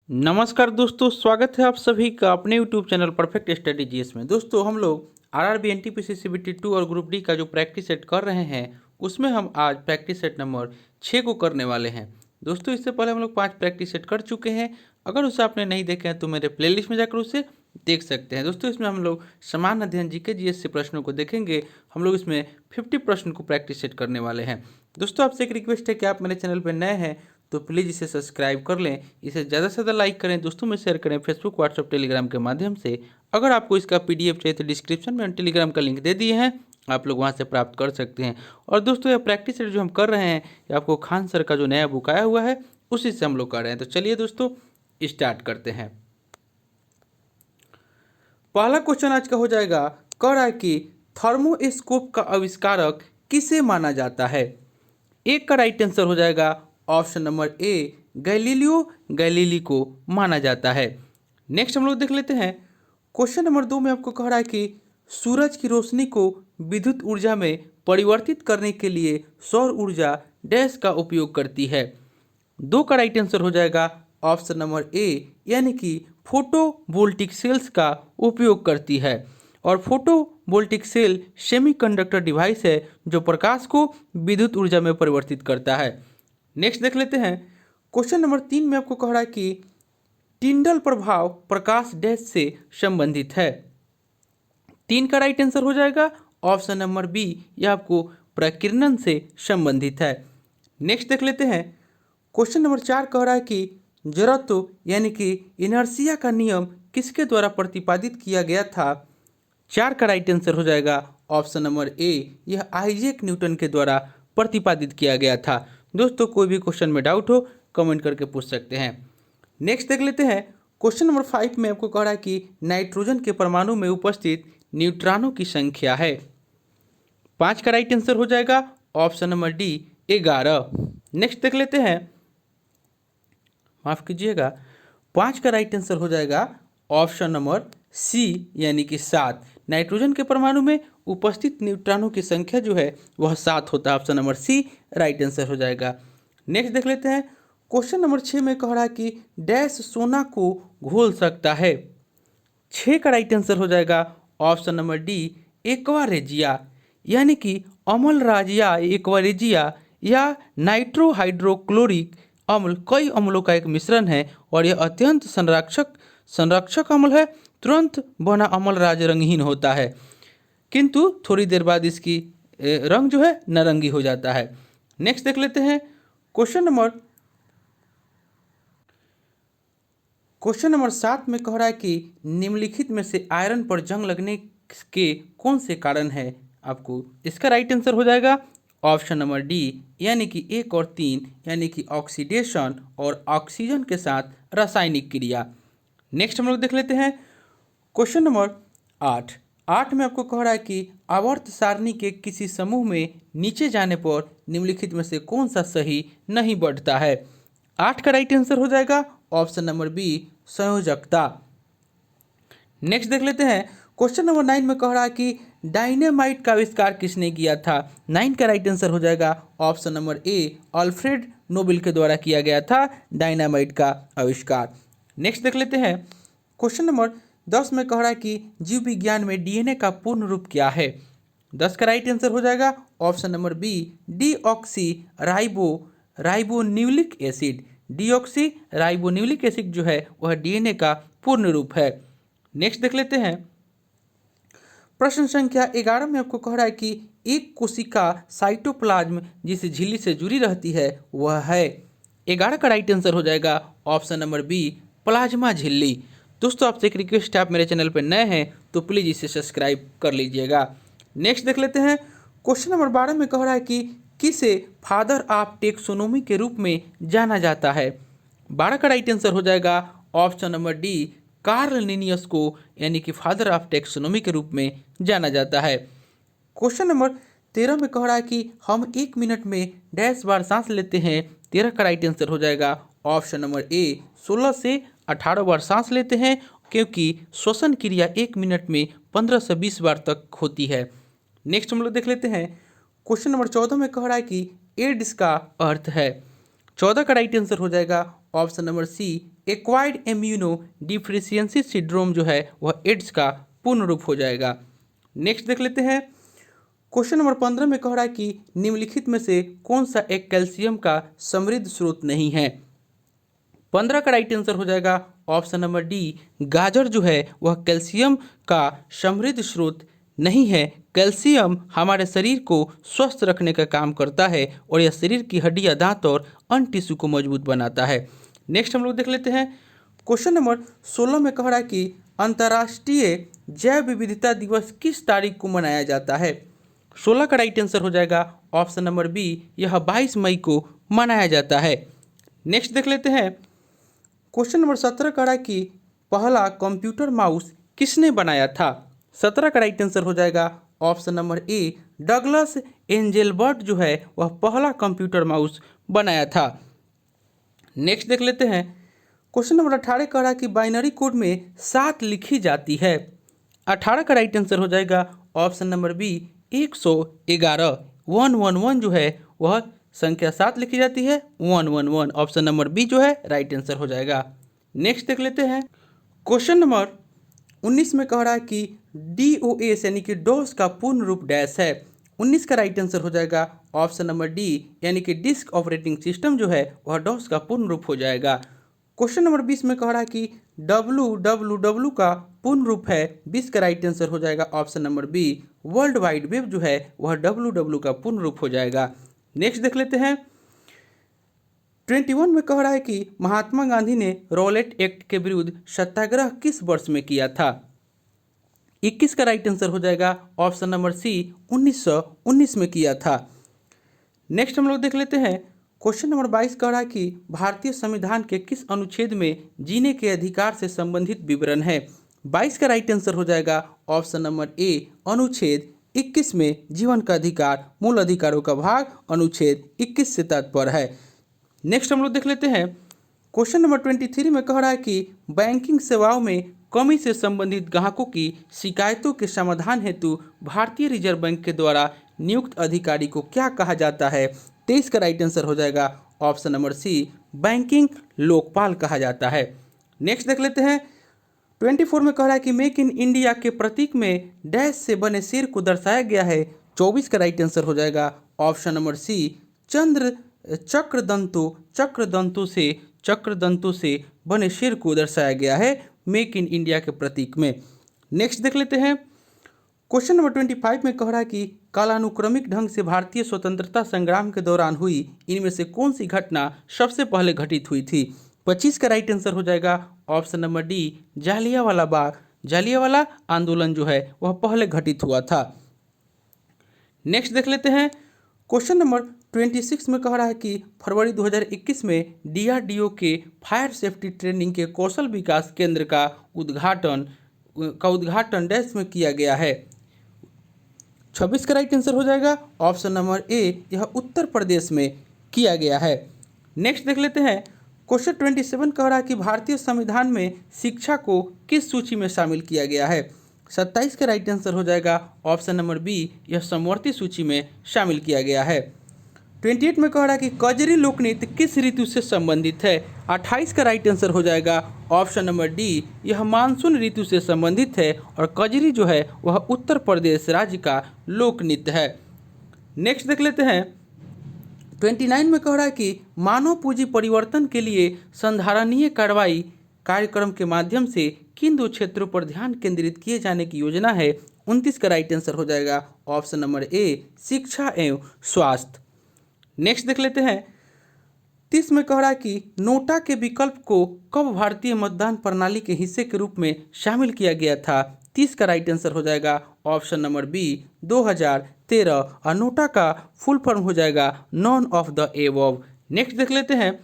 नमस्कार दोस्तों, स्वागत है आप सभी का अपने YouTube channel perfect study GS में। दोस्तों हम लोग आरआरबी एनटीपीसी सीबीटी 2 और ग्रुप डी का जो प्रैक्टिस सेट कर रहे हैं उसमें हम आज प्रैक्टिस सेट नंबर 6 को करने वाले हैं। दोस्तों इससे पहले हम लोग 5 प्रैक्टिस सेट कर चुके हैं। अगर उसे आपने नहीं देखे हैं तो मेरे प्लेलिस्ट में जाकर उसे देख सकते हैं। दोस्तों इसमें हम लोग समान अध्ययन जीके जीएस से प्रश्नों को देखेंगे। हम लोग इसमें 50 प्रश्न को प्रैक्टिस सेट करने वाले हैं। दोस्तों आपसे एक रिक्वेस्ट है कि आप मेरे चैनल पर नए हैं तो प्लीज़ इसे सब्सक्राइब कर लें, इसे ज़्यादा से ज़्यादा लाइक करें, दोस्तों में शेयर करें फेसबुक, व्हाट्सएप, टेलीग्राम के माध्यम से। अगर आपको इसका पीडीएफ चाहिए तो डिस्क्रिप्शन में हम टेलीग्राम का लिंक दे दिए हैं, आप लोग वहां से प्राप्त कर सकते हैं। और दोस्तों यह प्रैक्टिस सेट जो हम कर रहे हैं ये आपको खान सर का जो नया बुक आया हुआ है उसी से हम लोग कर रहे हैं। तो चलिए दोस्तों स्टार्ट करते हैं। पहला क्वेश्चन आज का हो जाएगा, कह रहा है कि थर्मोस्कोप का आविष्कारक किसे माना जाता है। एक का राइट आंसर हो जाएगा option number A, Galileo Galilei को माना जाता है। नेक्स्ट हम लोग देख लेते हैं। क्वेश्चन नंबर 2 में आपको कह रहा है कि सूरज की रोशनी को विद्युत ऊर्जा में परिवर्तित करने के लिए सौर ऊर्जा डैश का उपयोग करती है। 2 का राइट आंसर हो जाएगा ऑप्शन नंबर ए, यानी कि फोटोवोल्टिक सेल्स का उपयोग करती है। और फोटोवोल्टिक सेल सेमीकंडक्टर डिवाइस है जो प्रकाश को विद्युत ऊर्जा में परिवर्तित करता है। नेक्स्ट देख लेते हैं। क्वेश्चन नंबर 3 में आपको कह रहा है कि टिंडल प्रभाव प्रकाश डैश से संबंधित है। 3 का राइट आंसर हो जाएगा ऑप्शन नंबर बी, यह आपको प्रकीर्णन से संबंधित है। नेक्स्ट देख लेते हैं। क्वेश्चन नंबर 4 कह रहा है कि जड़त्व यानी कि इनर्शिया का नियम किसके द्वारा प्रतिपादित किया गया था। 4 का राइट आंसर हो जाएगा ऑप्शन नंबर ए, यह आइजैक न्यूटन के द्वारा प्रतिपादित किया गया था। दोस्तों कोई भी क्वेश्चन में डाउट हो कमेंट करके पूछ सकते हैं। नेक्स्ट देख लेते हैं। क्वेश्चन नंबर 5 में आपको कह रहा है कि नाइट्रोजन के परमाणु में उपस्थित न्यूट्रॉनों की संख्या है। 5 का राइट आंसर हो जाएगा ऑप्शन नंबर डी, 11। नेक्स्ट देख लेते हैं। माफ कीजिएगा, 5 का राइट आंसर हो जाएगा ऑप्शन नंबर सी, यानी कि 7। नाइट्रोजन के परमाणु में उपस्थित न्यूट्रॉनों की संख्या जो है वह 7 होता है। Option number C right answer हो जाएगा। नेक्स्ट देख लेते हैं। क्वेश्चन नंबर 6 में कह रहा है कि डैश सोना को घोल सकता है। 6 का राइट आंसर हो जाएगा ऑप्शन नंबर डी, एक्वारेजिया, यानी कि अम्लराज या एक्वारेजिया या नाइट्रोहाइड्रोक्लोरिक अम्ल कई अम्लों का एक मिश्रण है और यह अत्यंत संरक्षक अम्ल है। तुरंत बना अम्लराज रंगहीन होता है, किंतु थोड़ी देर बाद इसकी रंग जो है नारंगी हो जाता है। नेक्स्ट देख लेते हैं। क्वेश्चन नंबर 7 में कह रहा है कि निम्नलिखित में से आयरन पर जंग लगने के कौन से कारण है। आपको इसका राइट आंसर हो जाएगा ऑप्शन नंबर डी, यानी कि 1 और 3, यानी कि ऑक्सीडेशन और ऑक्सीजन के साथ रासायनिक क्रिया। नेक्स्ट हम लोग देख लेते हैं। क्वेश्चन नंबर 8 में आपको कह रहा है कि आवर्त सारणी के किसी समूह में नीचे जाने पर निम्नलिखित में से कौन सा सही नहीं बढ़ता है। 8 का राइट आंसर हो जाएगा ऑप्शन नंबर बी, संयोजकता। नेक्स्ट देख लेते हैं। क्वेश्चन नंबर 9 में कह रहा है कि डायनेमाइट का आविष्कार किसने किया था। 9 का राइट आंसर हो जाएगा option number A, Alfred Nobel के द्वारा किया गया था डायनामाइट का आविष्कार। नेक्स्ट देख लेते हैं। क्वेश्चन नंबर 10 में कह रहा है कि जीव विज्ञान में डीएनए का पूर्ण रूप क्या है। 10 का राइट आंसर हो जाएगा option number B, deoxyribonucleic acid. Deoxyribonucleic acid जो है वह डीएनए का पूर्ण रूप है। नेक्स्ट देख लेते हैं। प्रश्न संख्या 11 में आपको कह रहा है कि एक कोशिका साइटोप्लाज्म जिस झिल्ली से जुड़ी रहती है वह है। 11 का राइट आंसर हो जाएगा ऑप्शन नंबर बी, प्लाज्मा झिल्ली। दोस्तों आपसे एक रिक्वेस्ट है, आप मेरे चैनल पर नए हैं तो प्लीज़ इसे सब्सक्राइब कर लीजिएगा। नेक्स्ट देख लेते हैं। क्वेश्चन नंबर 12 में कह रहा है कि किसे फादर ऑफ टेक्सोनोमी के रूप में जाना जाता है। 12 का राइट आंसर हो जाएगा option number D, Karl Linnaeus को, यानी कि फादर ऑफ टेक्सोनोमी के रूप में जाना जाता है। क्वेश्चन नंबर 13 में कह रहा है कि हम 1 मिनट में डैश बार सांस लेते हैं। 13 का राइट आंसर हो जाएगा ऑप्शन नंबर ए, 16 से 18 बार सांस लेते हैं, क्योंकि श्वसन क्रिया 1 मिनट में 15 से 20 बार तक होती है। नेक्स्ट हम लोग देख लेते हैं। क्वेश्चन नंबर 14 में कह रहा है कि एड्स का अर्थ है। 14 का राइट आंसर हो जाएगा option number C acquired immunodeficiency syndrome जो है वह एड्स का पूर्ण रूप हो जाएगा। नेक्स्ट देख लेते हैं। क्वेश्चन नंबर 15 में कह रहा है कि निम्नलिखित में से कौन सा एक कैल्शियम का समृद्ध स्रोत नहीं है। 15 का राइट आंसर हो जाएगा ऑप्शन नंबर डी, गाजर जो है वह कैल्शियम का समृद्ध स्रोत नहीं है। कैल्शियम हमारे शरीर को स्वस्थ रखने का काम करता है और यह शरीर की हड्डियां, दांत और अन्य टिश्यू को मजबूत बनाता है। नेक्स्ट हम लोग देख लेते हैं। क्वेश्चन नंबर 16 में कह रहा है कि अंतर्राष्ट्रीय जैव विविधता दिवस किस तारीख को मनाया जाता है। 16 का राइट आंसर हो जाएगा ऑप्शन नंबर बी, यह 22 मई को मनाया जाता है। नेक्स्ट देख लेते हैं। क्वेश्चन नंबर 17 कह रहा है कि पहला कंप्यूटर माउस किसने बनाया था। 17 का राइट आंसर हो जाएगा option number A, Douglas Engelbert जो है वह पहला कंप्यूटर माउस बनाया था। नेक्स्ट देख लेते हैं। क्वेश्चन नंबर 18 कह रहा है कि बाइनरी कोड में 7 लिखी जाती है। 18 का राइट आंसर हो जाएगा ऑप्शन नंबर बी, 111। 111 जो है वह संख्या 7 लिखी जाती है, 111। ऑप्शन नंबर बी जो है राइट आंसर हो जाएगा। नेक्स्ट देख लेते हैं। क्वेश्चन नंबर 19 में कह रहा है कि DOS यानी कि डोस का पूर्ण रूप डैश है। 19 का राइट आंसर हो जाएगा ऑप्शन नंबर डी, यानी कि डिस्क ऑपरेटिंग सिस्टम जो है वह डोस का पूर्ण रूप हो जाएगा। क्वेश्चन नंबर 20 में कह रहा है कि WWW का पूर्ण रूप है। 20 का राइट आंसर हो जाएगा option number B, world wide web जो है वह WWW का पूर्ण रूप हो जाएगा। नेक्स्ट देख लेते हैं। 21 में कह रहा है कि महात्मा गांधी ने रॉलेट एक्ट के विरुद्ध सत्याग्रह किस वर्ष में किया था। 21 का राइट आंसर हो जाएगा ऑप्शन नंबर सी, 1919 में किया था। नेक्स्ट हम लोग देख लेते हैं। क्वेश्चन नंबर 22 कह रहा है कि भारतीय संविधान के किस अनुच्छेद में जीने के अधिकार से संबंधित विवरण है। 22 का राइट आंसर हो जाएगा ऑप्शन नंबर ए, अनुच्छेद 21 में जीवन का अधिकार मूल अधिकारों का भाग अनुच्छेद 21 से तात्पर्य है। नेक्स्ट हम लोग देख लेते हैं। क्वेश्चन नंबर 23 में कह रहा है कि बैंकिंग सेवाओं में कमी से संबंधित ग्राहकों की शिकायतों के समाधान हेतु भारतीय रिजर्व बैंक के द्वारा नियुक्त अधिकारी को क्या कहा जाता है। 23 का राइट आंसर हो जाएगा option number C, banking Lokpal कहा जाता है। नेक्स्ट देख लेते हैं। 24 में कह रहा है कि मेक इन इंडिया के प्रतीक में डैश से बने शेर को दर्शाया गया है। 24 का राइट आंसर हो जाएगा ऑप्शन नंबर सी, चक्रदंतों से बने शेर को दर्शाया गया है मेक इन इंडिया के प्रतीक में। नेक्स्ट देख लेते हैं। क्वेश्चन नंबर 25 में कह रहा है कि कालानुक्रमिक ढंग से भारतीय स्वतंत्रता संग्राम के दौरान हुई इनमें से कौन सी घटना सबसे पहले घटित हुई थी। 25 का राइट आंसर हो जाएगा ऑप्शन नंबर डी, जालियांवाला आंदोलन जो है वह पहले घटित हुआ था। नेक्स्ट देख लेते हैं। क्वेश्चन नंबर 26 में कह रहा है कि फरवरी 2021 में DRDO के फायर सेफ्टी ट्रेनिंग के कौशल विकास केंद्र का उद्घाटन डैश में किया गया है। 26 का राइट आंसर हो जाएगा ऑप्शन नंबर ए, यह उत्तर प्रदेश में किया गया है। नेक्स्ट देख लेते हैं। क्वेश्चन 27 कह रहा है कि भारतीय संविधान में शिक्षा को किस सूची में शामिल किया गया है। 27 का राइट आंसर हो जाएगा ऑप्शन नंबर बी, यह समवर्ती सूची में शामिल किया गया है। 28 में कह रहा है कि कजरी लोकनृत्य किस ऋतु से संबंधित है। 28 का राइट आंसर हो जाएगा ऑप्शन नंबर डी, यह मानसून ऋतु से संबंधित है और कजरी जो है वह उत्तर प्रदेश राज्य का लोक नृत्य है। नेक्स्ट देख लेते हैं। 29 में कह रहा है कि मानव पूंजी परिवर्तन के लिए संधारणीय कार्रवाई कार्यक्रम के माध्यम से किन दो क्षेत्रों पर ध्यान केंद्रित किए जाने की योजना है। 29 का राइट आंसर हो जाएगा ऑप्शन नंबर ए, शिक्षा एवं स्वास्थ्य। नेक्स्ट देख लेते हैं। 30 में कह रहा है कि नोटा के विकल्प को कब भारतीय मतदान प्रणाली के हिस्से के रूप में शामिल किया गया था। 30 का राइट आंसर हो जाएगा ऑप्शन नंबर बी, 2013 और नोटा का फुल फॉर्म हो जाएगा none of the above. Next देख लेते हैं।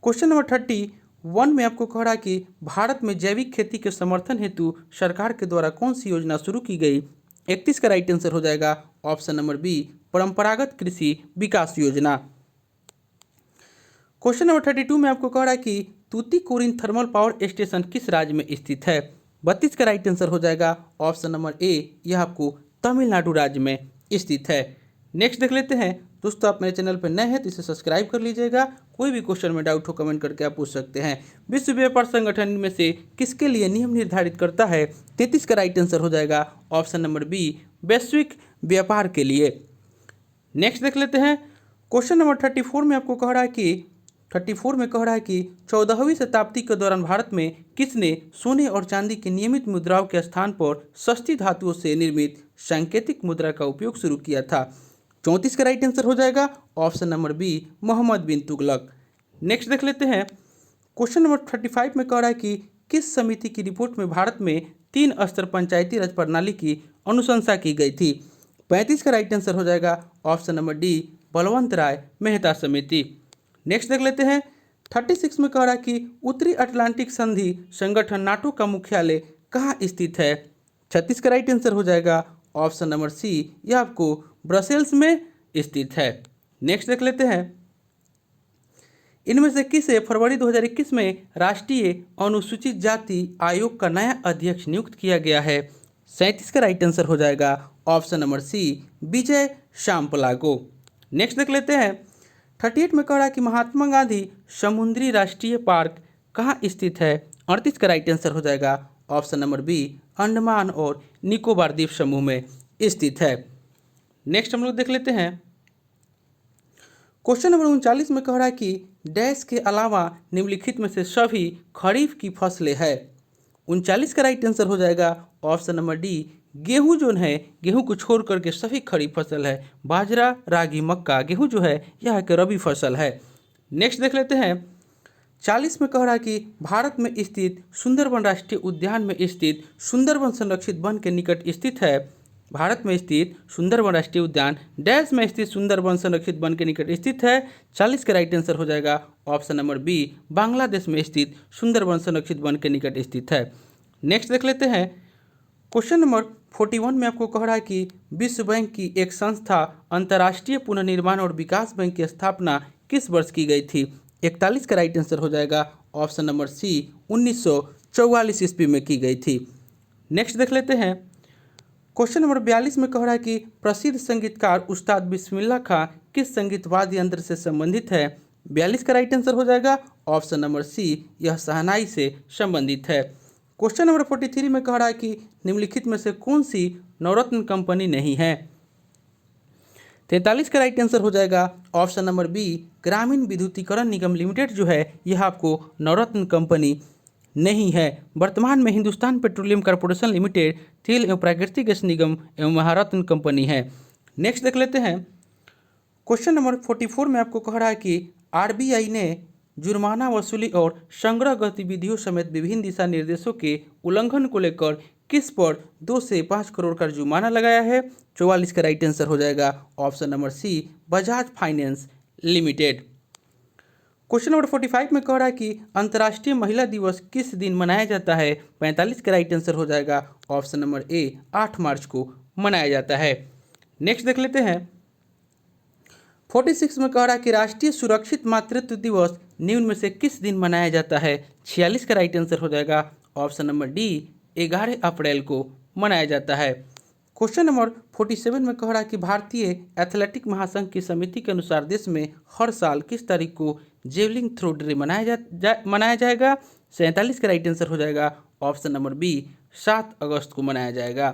क्वेश्चन नंबर 31 में आपको कह रहा है कि भारत में जैविक खेती के समर्थन हेतु सरकार के द्वारा कौन सी योजना शुरू की गई। 31 का राइट आंसर हो जाएगा ऑप्शन नंबर बी, परंपरागत कृषि विकास योजना। क्वेश्चन नंबर 32 में आपको कह रहा है कि तूतीकोरिन थर्मल पावर स्टेशन किस राज्य में स्थित है। 32 का राइट आंसर हो जाएगा ऑप्शन नंबर ए, यह आपको तमिलनाडु राज्य में स्थित है। नेक्स्ट देख लेते हैं। दोस्तों आप मेरे चैनल पर नए हैं तो इसे सब्सक्राइब कर लीजिएगा। कोई भी क्वेश्चन में डाउट हो कमेंट करके आप पूछ सकते हैं। विश्व व्यापार संगठन में से किसके लिए नियम निर्धारित करता है? 33 का राइट आंसर हो जाएगा ऑप्शन नंबर बी, वैश्विक व्यापार के लिए। नेक्स्ट देख लेते हैं क्वेश्चन नंबर 34 में आपको कह रहा है कि 14वीं शताब्दी के दौरान भारत में किसने सोने और चांदी की नियमित मुद्राओं के स्थान पर सस्ती धातुओं से निर्मित सांकेतिक मुद्रा का उपयोग शुरू किया था? 34 का राइट आंसर हो जाएगा ऑप्शन नंबर बी, मोहम्मद बिन तुगलक। नेक्स्ट देख लेते हैं क्वेश्चन नंबर 35 में कह रहा है कि किस समिति की रिपोर्ट में भारत में 3 स्तर पंचायती राज प्रणाली की अनुशंसा की गई थी? 35 का राइट आंसर हो जाएगा ऑप्शन नंबर डी, बलवंत राय मेहता समिति। नेक्स्ट देख लेते हैं 36 में कह रहा है कि उत्तरी अटलांटिक संधि संगठन नाटो का मुख्यालय कहाँ स्थित है? 36 का राइट आंसर हो जाएगा ऑप्शन नंबर सी, यह आपको ब्रसेल्स में स्थित है। नेक्स्ट देख लेते हैं इनमें से किसे फरवरी 2021 में राष्ट्रीय अनुसूचित जाति आयोग का नया अध्यक्ष नियुक्त किया गया है? 37 का राइट आंसर हो जाएगा ऑप्शन नंबर सी, विजय शामपलागो। नेक्स्ट देख लेते हैं 38 में कह रहा है कि महात्मा गांधी समुद्री राष्ट्रीय पार्क कहाँ स्थित है? 38 का राइट आंसर हो जाएगा ऑप्शन नंबर बी, अंडमान और निकोबार द्वीप समूह में स्थित है। नेक्स्ट हम लोग देख लेते हैं क्वेश्चन नंबर 39 में कह रहा है कि डैश के अलावा निम्नलिखित में से सभी खरीफ की फसलें हैं? 39 का राइट आंसर हो जाएगा ऑप्शन नंबर डी, गेहूं जो है, गेहूं को छोड़ करके सभी खरीफ फसल है। बाजरा, रागी, मक्का, गेहूं जो है यह एक रबी फसल है। नेक्स्ट देख लेते हैं 40 में कह रहा है कि भारत में स्थित सुंदरबन राष्ट्रीय उद्यान में स्थित सुंदरबन संरक्षित वन के निकट स्थित है। भारत में स्थित सुंदरबन राष्ट्रीय उद्यान डैश में स्थित सुंदरबन संरक्षित वन के निकट स्थित है। 40 का राइट आंसर हो जाएगा ऑप्शन नंबर बी, बांग्लादेश में स्थित सुंदरबन संरक्षित वन के निकट स्थित है। नेक्स्ट देख लेते हैं क्वेश्चन नंबर 41 में आपको कह रहा है कि विश्व बैंक की एक संस्था अंतर्राष्ट्रीय पुनर्निर्माण और विकास बैंक की स्थापना किस वर्ष की गई थी? 41 का राइट आंसर हो जाएगा ऑप्शन नंबर सी, 1944 ईस्वी में की गई थी। नेक्स्ट देख लेते हैं क्वेश्चन नंबर 42 में कह रहा है कि प्रसिद्ध संगीतकार उस्ताद बिस्मिल्लाह खां किस संगीत वाद्य यंत्र से संबंधित है? 42 का राइट आंसर हो जाएगा ऑप्शन नंबर सी, यह शहनाई से संबंधित है। क्वेश्चन नंबर 43 में कह रहा है कि निम्नलिखित में से कौन सी नवरत्न कंपनी नहीं है? 43 का राइट आंसर हो जाएगा ऑप्शन नंबर बी, ग्रामीण विद्युतीकरण निगम लिमिटेड जो है यह आपको नवरत्न कंपनी नहीं है। वर्तमान में हिंदुस्तान पेट्रोलियम कॉर्पोरेशन लिमिटेड तेल एवं प्राकृतिक गैस निगम एवं महारत्न कंपनी है। नेक्स्ट देख लेते हैं क्वेश्चन नंबर 44 में आपको कह रहा है कि आरबीआई ने जुर्माना वसूली और संग्रह गतिविधियों समेत विभिन्न दिशा निर्देशों के उल्लंघन को लेकर किस पर 2 से 5 करोड़ का जुर्माना लगाया है? 44 का राइट आंसर हो जाएगा option number C, Bajaj finance limited. Question number 45 में कह रहा है कि अंतर्राष्ट्रीय महिला दिवस किस दिन मनाया जाता है? 45 का राइट आंसर हो जाएगा ऑप्शन नंबर ए, 8 मार्च को मनाया जाता है। नेक्स्ट देख लेते हैं 46 में कह रहा है कि राष्ट्रीय सुरक्षित मातृत्व दिवस निम्न में से किस दिन मनाया जाता है? 46 का राइट आंसर हो जाएगा ऑप्शन नंबर डी, 11 अप्रैल को मनाया जाता है। क्वेश्चन नंबर 47 में कह रहा है कि भारतीय एथलेटिक महासंघ की समिति के अनुसार देश में हर साल किस तारीख को जेवलिन थ्रो डे मनाया जाएगा? 47 का राइट आंसर हो जाएगा ऑप्शन नंबर बी, 7 अगस्त को मनाया जाएगा।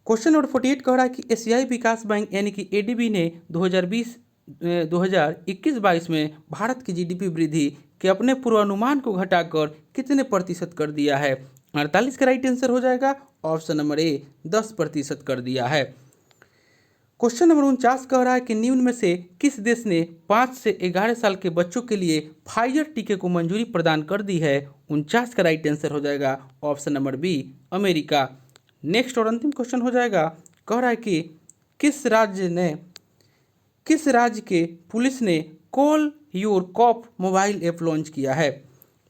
क्वेश्चन नंबर 48 कह रहा है कि एशियाई विकास बैंक यानी कि एडीबी ने 2021-22 में भारत की जीडीपी वृद्धि के अपने पूर्वानुमान को घटाकर कितने प्रतिशत कर दिया है? 48 का राइट आंसर हो जाएगा ऑप्शन नंबर ए, 10% कर दिया है। क्वेश्चन नंबर 49 कह रहा है कि निम्न में से किस देश ने 5 से 11 साल के बच्चों के लिए फाइजर टीके को मंजूरी प्रदान कर दी है? 49 का राइट आंसर हो जाएगा option number B, America. Next और अंतिम क्वेश्चन हो जाएगा, कह रहा है कि किस राज्य के पुलिस ने call your cop mobile app launch किया है?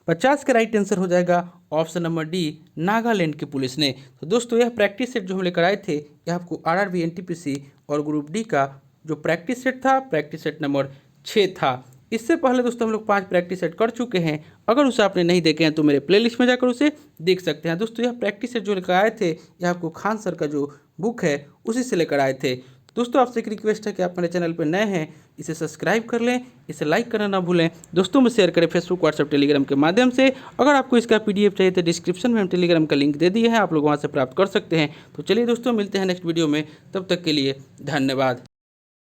50 का राइट आंसर हो जाएगा ऑप्शन नंबर डी, नागालैंड की पुलिस ने। तो दोस्तों यह प्रैक्टिस सेट जो हम लेकर आए थे यह आपको आरआरबी, एनटीपीसी और ग्रुप डी का जो प्रैक्टिस सेट था, प्रैक्टिस सेट नंबर 6 था। इससे पहले दोस्तों हम लोग 5 प्रैक्टिस सेट कर चुके हैं। अगर उसे आपने नहीं देखे हैं तो मेरे प्लेलिस्ट में जाकर उसे देख सकते हैं। दोस्तों यह प्रैक्टिस सेट जो लेकर आए थे यह आपको खान सर का जो बुक है उसी से लेकर आए थे। दोस्तों आपसे एक रिक्वेस्ट है कि आप मेरे चैनल पर नए हैं, इसे सब्सक्राइब कर लें, इसे लाइक करना ना भूलें, दोस्तों में शेयर करें फेसबुक, व्हाट्सएप, टेलीग्राम के माध्यम से। अगर आपको इसका PDF चाहिए तो डिस्क्रिप्शन में हम टेलीग्राम का लिंक दे दिए हैं, आप लोग वहाँ से प्राप्त कर सकते हैं। तो चलिए दोस्तों, मिलते हैं नेक्स्ट वीडियो में, तब तक के लिए धन्यवाद।